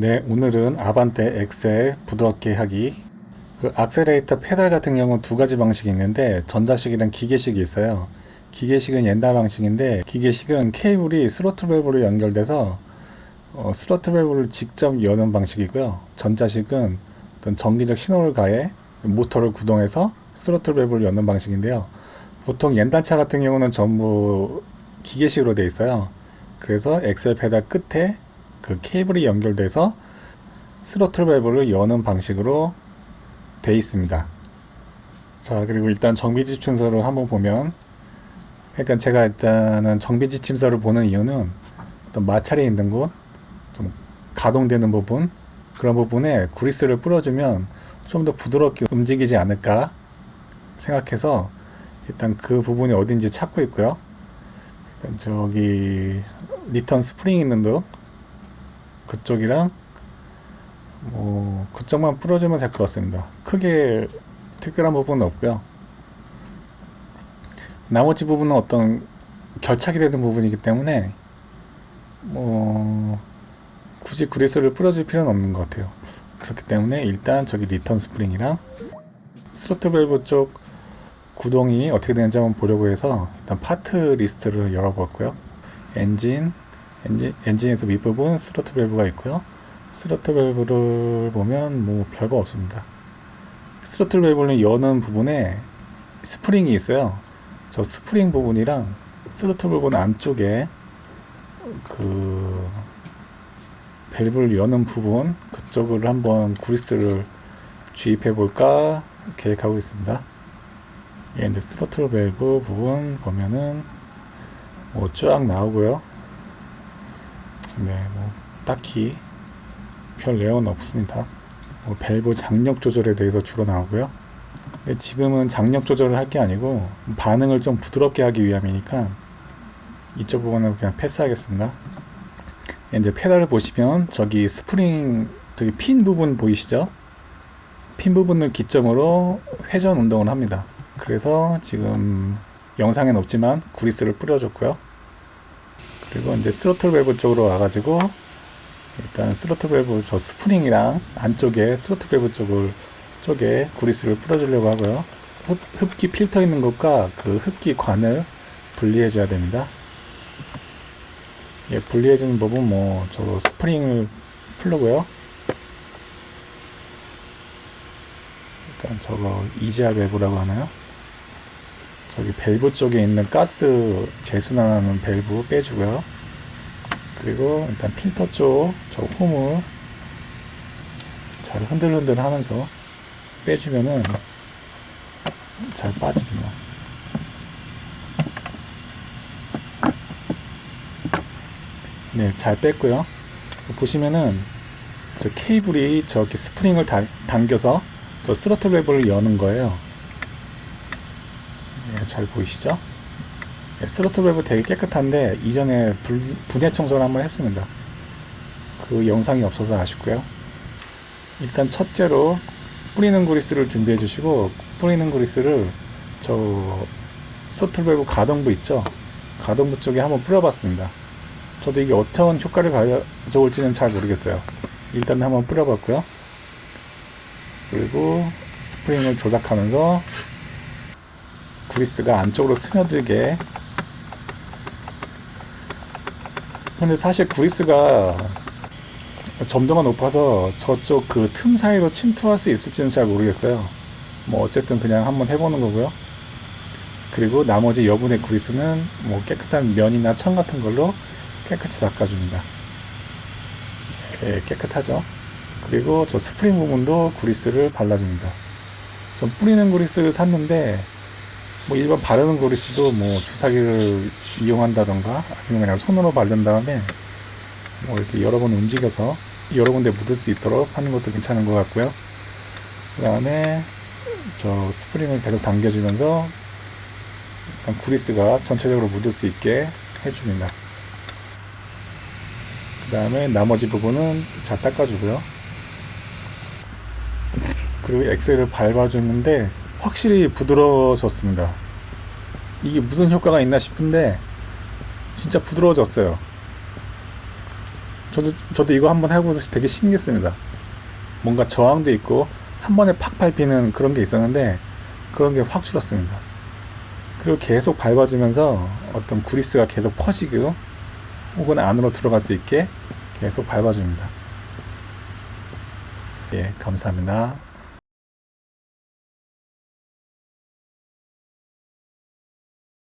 네, 오늘은 아반떼 엑셀 부드럽게 하기. 그 악셀레이터 페달 같은 경우는 두 가지 방식이 있는데 전자식이랑 기계식이 있어요. 기계식은 옛날 방식인데 기계식은 케이블이 스로틀 밸브로 연결돼서 스로틀 밸브를 직접 여는 방식이고요. 전자식은 어떤 전기적 신호를 가해 모터를 구동해서 스로틀 밸브를 여는 방식인데요. 보통 옛날 차 같은 경우는 전부 기계식으로 되어 있어요. 그래서 엑셀 페달 끝에 그 케이블이 연결돼서 스로틀 밸브를 여는 방식으로 되어 있습니다. 자, 그리고 일단 정비 지침서를 한번 보면, 그러니까 제가 일단은 정비 지침서를 보는 이유는 어떤 마찰이 있는 곳, 좀 가동되는 부분, 그런 부분에 그리스를 뿌려주면 좀 더 부드럽게 움직이지 않을까 생각해서 일단 그 부분이 어딘지 찾고 있고요. 일단 저기 리턴 스프링 있는 도 그쪽이랑 그쪽만 뿌려주면 될 것 같습니다. 크게 특별한 부분은 없고요. 나머지 부분은 어떤 결착이 되는 부분이기 때문에 굳이 그리스를 뿌려줄 필요는 없는 것 같아요. 그렇기 때문에 일단 저기 리턴 스프링이랑 스로틀 밸브 쪽 구동이 어떻게 되는지 한번 보려고 해서 일단 파트 리스트를 열어봤고요. 엔진에서 윗부분 스로틀 밸브가 있고요. 스로틀 밸브를 보면 별거 없습니다. 스로틀 밸브를 여는 부분에 스프링이 있어요. 저 스프링 부분이랑 스로틀 밸브 안쪽에 그 밸브를 여는 부분 그쪽을 한번 그리스를 주입해 볼까 계획하고 있습니다. 예, 이제 스로틀 밸브 부분 보면은 쫙 나오고요. 네, 딱히 별 내용은 없습니다. 밸브 장력 조절에 대해서 주로 나오고요. 근데 지금은 장력 조절을 할 게 아니고 반응을 좀 부드럽게 하기 위함이니까 이쪽 부분은 그냥 패스하겠습니다. 이제 페달을 보시면 저기 스프링 저기 핀 부분 보이시죠? 핀 부분을 기점으로 회전 운동을 합니다. 그래서 지금 영상엔 없지만 그리스를 뿌려줬고요. 그리고 이제 스로틀 밸브 쪽으로 와가지고 일단 스로틀 밸브 저 스프링이랑 안쪽에 스로틀 밸브 쪽에 그리스를 뿌려주려고 하고요. 흡기 필터 있는 것과 그 흡기 관을 분리해 줘야 됩니다. 예, 분리해 주는 법은 저 스프링을 풀르고요. 일단 저거 EGR 밸브라고 하나요? 저기 밸브 쪽에 있는 가스 재순환하는 밸브 빼주고요. 그리고 일단 필터 쪽 저 홈을 잘 흔들흔들 하면서 빼주면은 잘 빠집니다. 네, 잘 뺐고요. 보시면은 저 케이블이 저렇게 스프링을 당겨서 저 스로틀 밸브를 여는 거예요. 네, 잘 보이시죠? 네, 스로틀 밸브 되게 깨끗한데 이전에 분해 청소를 한번 했습니다. 그 영상이 없어서 아쉽고요. 일단 첫째로 뿌리는 그리스를 준비해 주시고, 뿌리는 그리스를 저 스로틀 밸브 가동부 있죠? 가동부 쪽에 한번 뿌려봤습니다. 저도 이게 어떤 효과를 가져올지는 잘 모르겠어요. 일단 한번 뿌려봤고요. 그리고 스프링을 조작하면서 그리스가 안쪽으로 스며들게. 근데 사실 그리스가 점도가 높아서 저쪽 그 틈 사이로 침투할 수 있을지는 잘 모르겠어요. 어쨌든 그냥 한번 해보는 거고요. 그리고 나머지 여분의 그리스는 깨끗한 면이나 천 같은 걸로 깨끗이 닦아줍니다. 예, 깨끗하죠. 그리고 저 스프링 부분도 그리스를 발라줍니다. 전 뿌리는 그리스를 샀는데 일반 바르는 그리스도 주사기를 이용한다던가 아니면 그냥 손으로 바른 다음에 이렇게 여러 번 움직여서 여러 군데 묻을 수 있도록 하는 것도 괜찮은 것 같고요. 그 다음에 저 스프링을 계속 당겨주면서 그리스가 전체적으로 묻을 수 있게 해줍니다. 그 다음에 나머지 부분은 잘 닦아주고요. 그리고 엑셀을 밟아주는데 확실히 부드러워졌습니다. 이게 무슨 효과가 있나 싶은데 진짜 부드러워졌어요. 저도 이거 한번 해보면서 되게 신기했습니다. 뭔가 저항도 있고 한 번에 팍 밟히는 그런 게 있었는데 그런 게 확 줄었습니다. 그리고 계속 밟아주면서 어떤 그리스가 계속 퍼지고 혹은 안으로 들어갈 수 있게 계속 밟아줍니다. 예, 감사합니다.